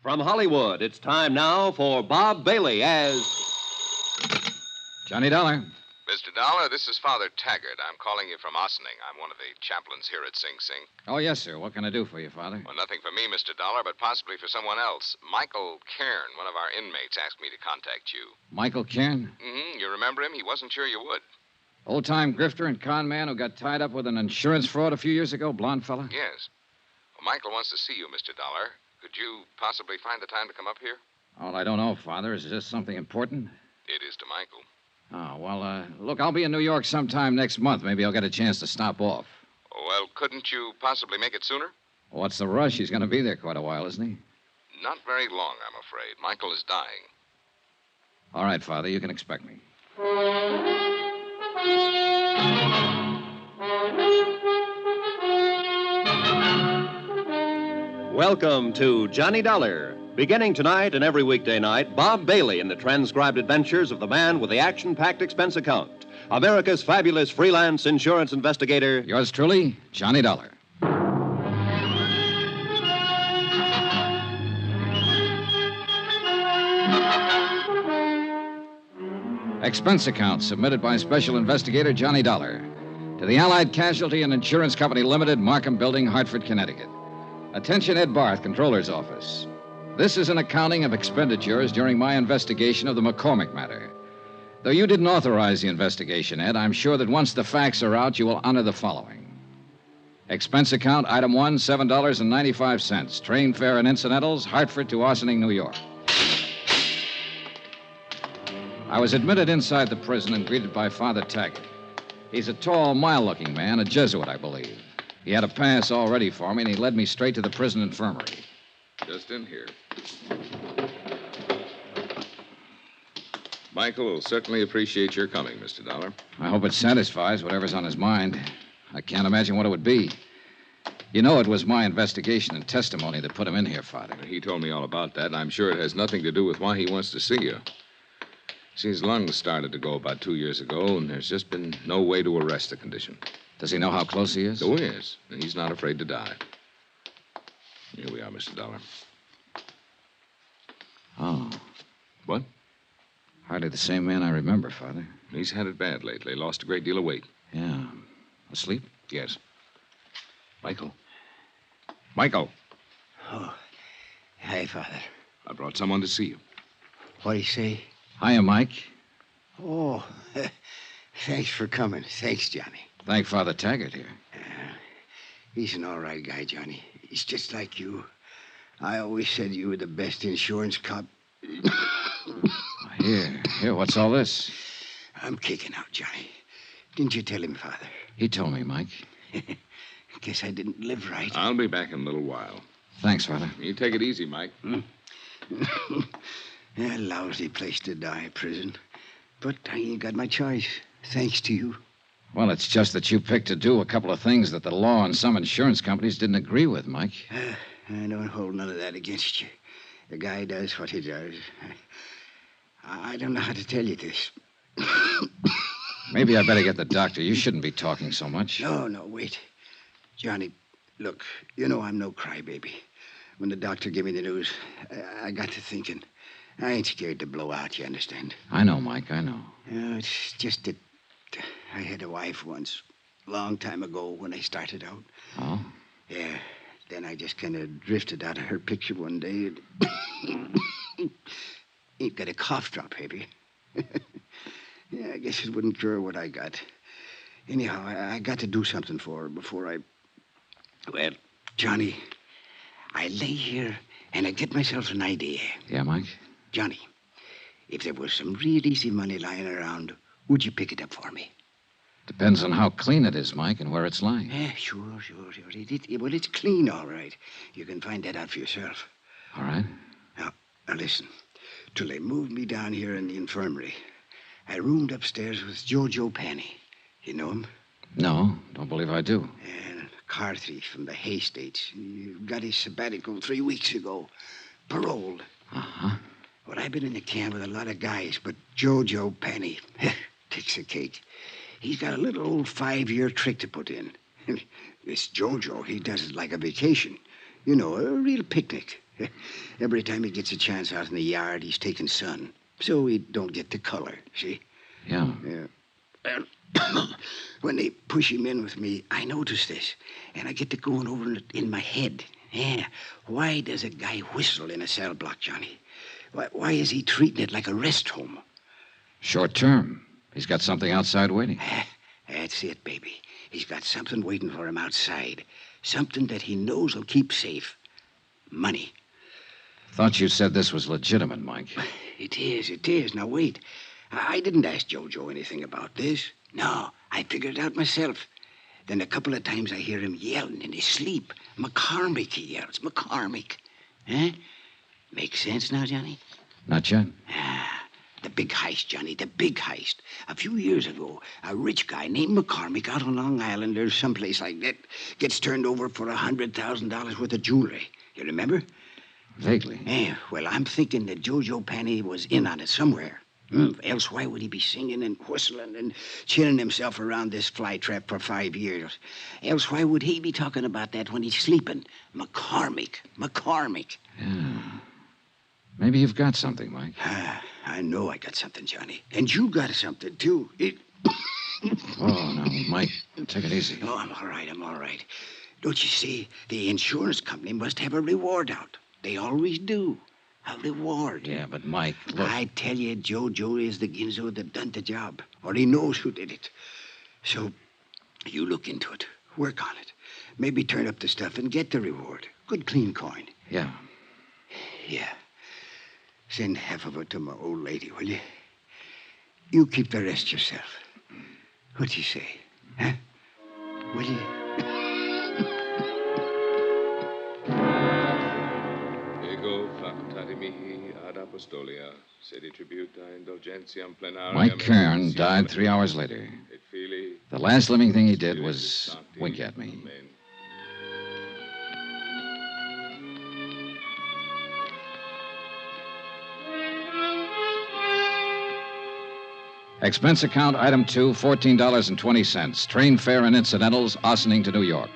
From Hollywood, it's time now for Bob Bailey as... Johnny Dollar. Mr. Dollar, this is Father Taggart. I'm calling you from Ossining. I'm one of the chaplains here at Sing Sing. Oh, yes, sir. What can I do for you, Father? Well, nothing for me, Mr. Dollar, but possibly for someone else. Michael Cairn, one of our inmates, asked me to contact you. Michael Cairn? Mm-hmm. You remember him? He wasn't sure you would. Old-time grifter and con man who got tied up with an insurance fraud a few years ago, blonde fella? Yes. Well, Michael wants to see you, Mr. Dollar. Could you possibly find the time to come up here? Oh, I don't know, Father. Is this something important? It is to Michael. Oh, well, look, I'll be in New York sometime next month. Maybe I'll get a chance to stop off. Well, couldn't you possibly make it sooner? What's the rush? He's going to be there quite a while, isn't he? Not very long, I'm afraid. Michael is dying. All right, Father, you can expect me. Welcome to Johnny Dollar. Beginning tonight and every weekday night, Bob Bailey in the transcribed adventures of the man with the action-packed expense account. America's fabulous freelance insurance investigator. Yours truly, Johnny Dollar. Expense account submitted by Special Investigator Johnny Dollar to the Allied Casualty and Insurance Company Limited, Markham Building, Hartford, Connecticut. Attention, Ed Barth, Controller's Office. This is an accounting of expenditures during my investigation of the McCormack Matter. Though you didn't authorize the investigation, Ed, I'm sure that once the facts are out, you will honor the following. Expense account, item 1, $7.95. Train fare and incidentals, Hartford to Ossining, New York. I was admitted inside the prison and greeted by Father Taggart. He's a tall, mild-looking man, a Jesuit, I believe. He had a pass all ready for me, and he led me straight to the prison infirmary. Just in here. Michael will certainly appreciate your coming, Mr. Dollar. I hope it satisfies whatever's on his mind. I can't imagine what it would be. You know it was my investigation and testimony that put him in here, Father. He told me all about that, and I'm sure it has nothing to do with why he wants to see you. See, his lungs started to go about 2 years ago, and there's just been no way to arrest the condition. Does he know how close he is? Oh, he is. And he's not afraid to die. Here we are, Mr. Dollar. Oh. What? Hardly the same man I remember, Father. He's had it bad lately. Lost a great deal of weight. Yeah. Asleep? Yes. Michael. Michael. Oh. Hi, Father. I brought someone to see you. What'd he say? Hiya, Mike. Oh, thanks for coming. Thanks, Johnny. Thank Father Taggart here. He's an all right guy, Johnny. He's just like you. I always said you were the best insurance cop. Here, what's all this? I'm kicking out, Johnny. Didn't you tell him, Father? He told me, Mike. Guess I didn't live right. I'll be back in a little while. Thanks, Father. You take it easy, Mike. A lousy place to die, prison. But I ain't got my choice, thanks to you. Well, it's just that you picked to do a couple of things that the law and some insurance companies didn't agree with, Mike. I don't hold none of that against you. The guy does what he does. I don't know how to tell you this. Maybe I better get the doctor. You shouldn't be talking so much. No, wait. Johnny, look, you know I'm no crybaby. When the doctor gave me the news, I got to thinking. I ain't scared to blow out, you understand? I know, Mike, I know. It's just that I had a wife once, a long time ago when I started out. Oh? Yeah, then I just kind of drifted out of her picture one day. Ain't got a cough drop, baby. Yeah, I guess it wouldn't cure what I got. Anyhow, I got to do something for her before I... Well, Johnny, I lay here and I get myself an idea. Yeah, Mike? Johnny, if there was some real easy money lying around, would you pick it up for me? Depends on how clean it is, Mike, and where it's lying. Yeah, sure. Well, it's clean, all right. You can find that out for yourself. All right. Now listen. Till they moved me down here in the infirmary, I roomed upstairs with Jojo Penny. You know him? No, don't believe I do. And a car thief from the Hay States. He got his sabbatical 3 weeks ago. Paroled. Uh-huh. Well, I've been in the camp with a lot of guys, but Jojo Penny takes the cake. He's got a little old 5-year trick to put in. This Jojo, he does it like a vacation. You know, a real picnic. Every time he gets a chance out in the yard, he's taking sun. So he don't get the color, see? Yeah. Yeah. When they push him in with me, I notice this. And I get to going over it in my head. Yeah. Why does a guy whistle in a cell block, Johnny? Why is he treating it like a rest home? Short term. He's got something outside waiting. That's it, baby. He's got something waiting for him outside. Something that he knows will keep safe. Money. Thought you said this was legitimate, Mike. It is. Now, wait. I didn't ask Jojo anything about this. No, I figured it out myself. Then a couple of times I hear him yelling in his sleep. McCormack, he yells. McCormack. Huh? Makes sense now, Johnny? Not yet. The big heist, Johnny, the big heist. A few years ago, a rich guy named McCormack out on Long Island or someplace like that gets turned over for $100,000 worth of jewelry. You remember? Vaguely. Yeah, well, I'm thinking that Jojo Penny was in on it somewhere. Else why would he be singing and whistling and chilling himself around this flytrap for 5 years? Else why would he be talking about that when he's sleeping? McCormack. Yeah. Maybe you've got something, Mike. I know I got something, Johnny. And you got something, too. Oh, no, Mike, take it easy. Oh, I'm all right. Don't you see? The insurance company must have a reward out. They always do. A reward. Yeah, but Mike, look. I tell you, Jojo is the ginzo that done the job. Or he knows who did it. So, you look into it. Work on it. Maybe turn up the stuff and get the reward. Good clean coin. Yeah. Yeah. Send half of it to my old lady, will you? You keep the rest yourself. What'd you say? Huh? Will you? Ego factare mihi ad apostolia, sedi tributa indulgentiam plenariam. Mike Kern died 3 hours later. Et Filii, The last living thing he did was wink at me. Amen. Expense account item 2, $14.20. Train fare and incidentals, Ossining to New York.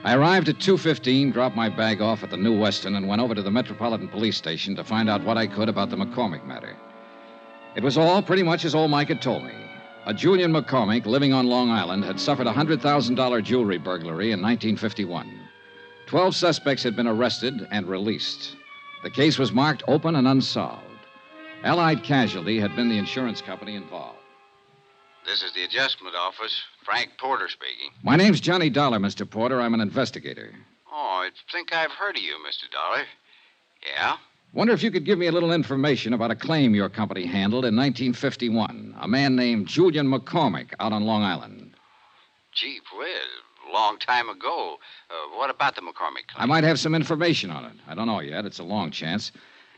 I arrived at 2:15, dropped my bag off at the New Weston, and went over to the Metropolitan Police Station to find out what I could about the McCormack matter. It was all pretty much as old Mike had told me. A Julian McCormack living on Long Island had suffered a $100,000 jewelry burglary in 1951. 12 suspects had been arrested and released. The case was marked open and unsolved. Allied Casualty had been the insurance company involved. This is the adjustment office. Frank Porter speaking. My name's Johnny Dollar, Mr. Porter. I'm an investigator. Oh, I think I've heard of you, Mr. Dollar. Yeah? Wonder if you could give me a little information about a claim your company handled in 1951. A man named Julian McCormack out on Long Island. Gee whiz, long time ago. What about the McCormack claim? I might have some information on it. I don't know yet. It's a long chance.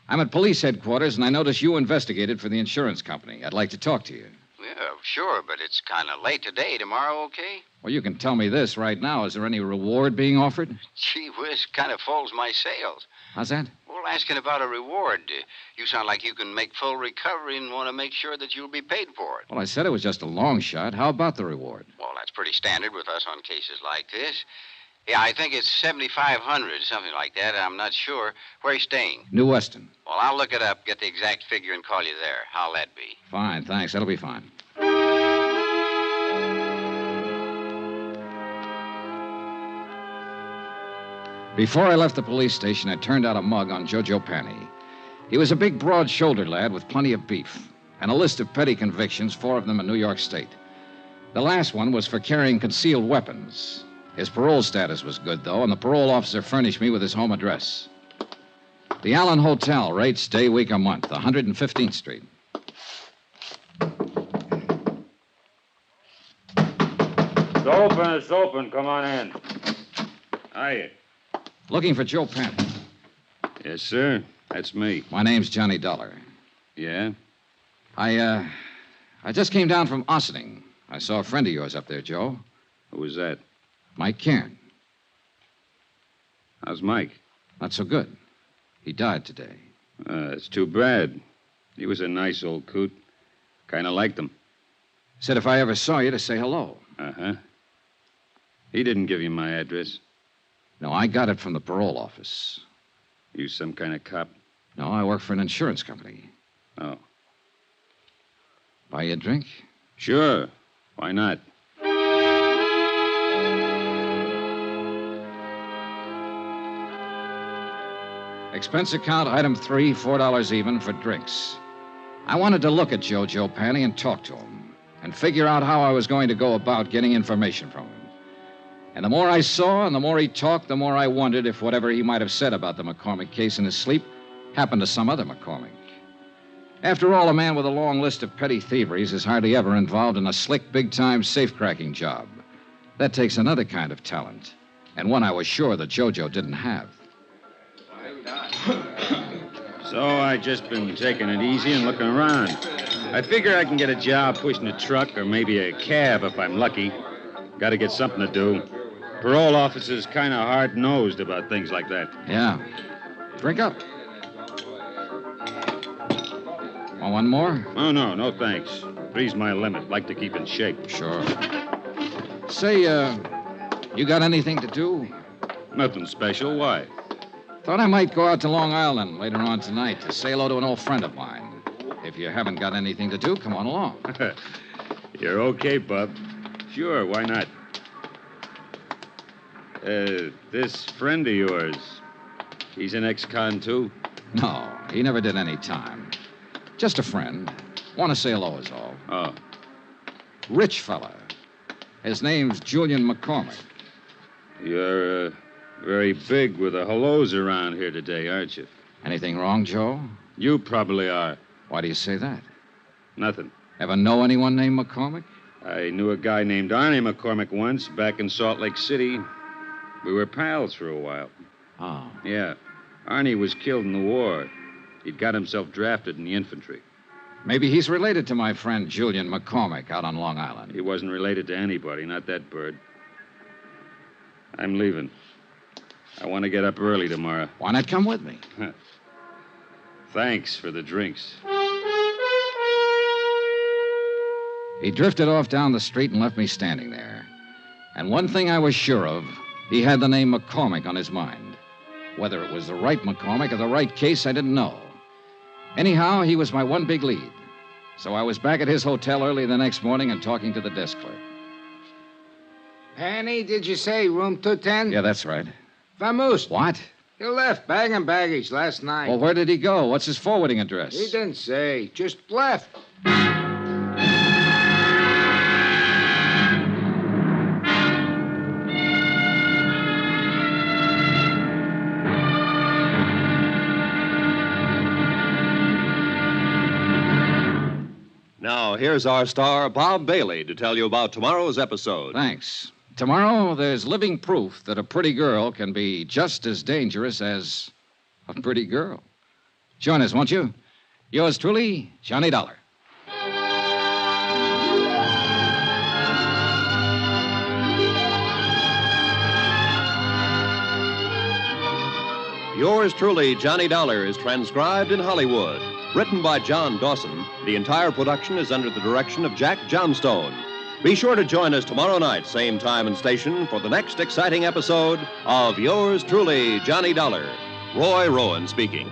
I'm at police headquarters, and I notice you investigated for the insurance company. I'd like to talk to you. Yeah, sure, but it's kind of late today. Tomorrow, okay? Well, you can tell me this right now. Is there any reward being offered? Gee whiz, kind of folds my sails. How's that? Well, asking about a reward. You sound like you can make full recovery and want to make sure that you'll be paid for it. Well, I said it was just a long shot. How about the reward? Well, that's pretty standard with us on cases like this. Yeah, I think it's 7,500, something like that. I'm not sure. Where are you staying? New Weston. Well, I'll look it up, get the exact figure, and call you there. How'll that be? Fine, thanks. That'll be fine. Before I left the police station, I turned out a mug on Jojo Penny. He was a big, broad-shouldered lad with plenty of beef, and a list of petty convictions, 4 of them in New York State. The last one was for carrying concealed weapons. His parole status was good, though, and the parole officer furnished me with his home address. The Allen Hotel, rates day, week, or month, 115th Street. It's open. Come on in. Hiya. Looking for Joe Penny. Yes, sir. That's me. My name's Johnny Dollar. Yeah? I just came down from Ossining. I saw a friend of yours up there, Joe. Who was that? Mike Cairn. How's Mike? Not so good. He died today. It's too bad. He was a nice old coot. Kind of liked him. Said if I ever saw you to say hello. Uh-huh. He didn't give you my address. No, I got it from the parole office. You some kind of cop? No, I work for an insurance company. Oh. Buy you a drink? Sure. Why not? Expense account, item 3, $4 even for drinks. I wanted to look at Jojo Panny and talk to him and figure out how I was going to go about getting information from him. And the more I saw and the more he talked, the more I wondered if whatever he might have said about the McCormack case in his sleep happened to some other McCormack. After all, a man with a long list of petty thieveries is hardly ever involved in a slick, big-time safe-cracking job. That takes another kind of talent, and one I was sure that Jojo didn't have. So I just been taking it easy and looking around. I figure I can get a job pushing a truck or maybe a cab if I'm lucky. Got to get something to do. Parole officers kind of hard-nosed about things like that. Yeah. Drink up. Want one more? Oh, no thanks. 3's my limit. Like to keep in shape. Sure. Say, you got anything to do? Nothing special. Why? Thought I might go out to Long Island later on tonight to say hello to an old friend of mine. If you haven't got anything to do, come on along. You're okay, Bub. Sure, why not? This friend of yours, he's an ex-con, too? No, he never did any time. Just a friend. Want to say hello is all. Oh. Rich fella. His name's Julian McCormack. You're very big with the hellos around here today, aren't you? Anything wrong, Joe? You probably are. Why do you say that? Nothing. Ever know anyone named McCormack? I knew a guy named Arnie McCormack once back in Salt Lake City. We were pals for a while. Oh. Yeah. Arnie was killed in the war. He'd got himself drafted in the infantry. Maybe he's related to my friend Julian McCormack out on Long Island. He wasn't related to anybody, not that bird. I'm leaving. I want to get up early tomorrow. Why not come with me? Thanks for the drinks. He drifted off down the street and left me standing there. And one thing I was sure of, he had the name McCormack on his mind. Whether it was the right McCormack or the right case, I didn't know. Anyhow, he was my one big lead. So I was back at his hotel early the next morning and talking to the desk clerk. Penny, did you say room 210? Yeah, that's right. Vamoose. What? He left, bag and baggage, last night. Well, where did he go? What's his forwarding address? He didn't say. Just left. Now, here's our star, Bob Bailey, to tell you about tomorrow's episode. Thanks. Tomorrow, there's living proof that a pretty girl can be just as dangerous as a pretty girl. Join us, won't you? Yours truly, Johnny Dollar. Yours truly, Johnny Dollar, is transcribed in Hollywood. Written by John Dawson, the entire production is under the direction of Jack Johnstone. Be sure to join us tomorrow night, same time and station, for the next exciting episode of Yours truly, Johnny Dollar. Roy Rowan speaking.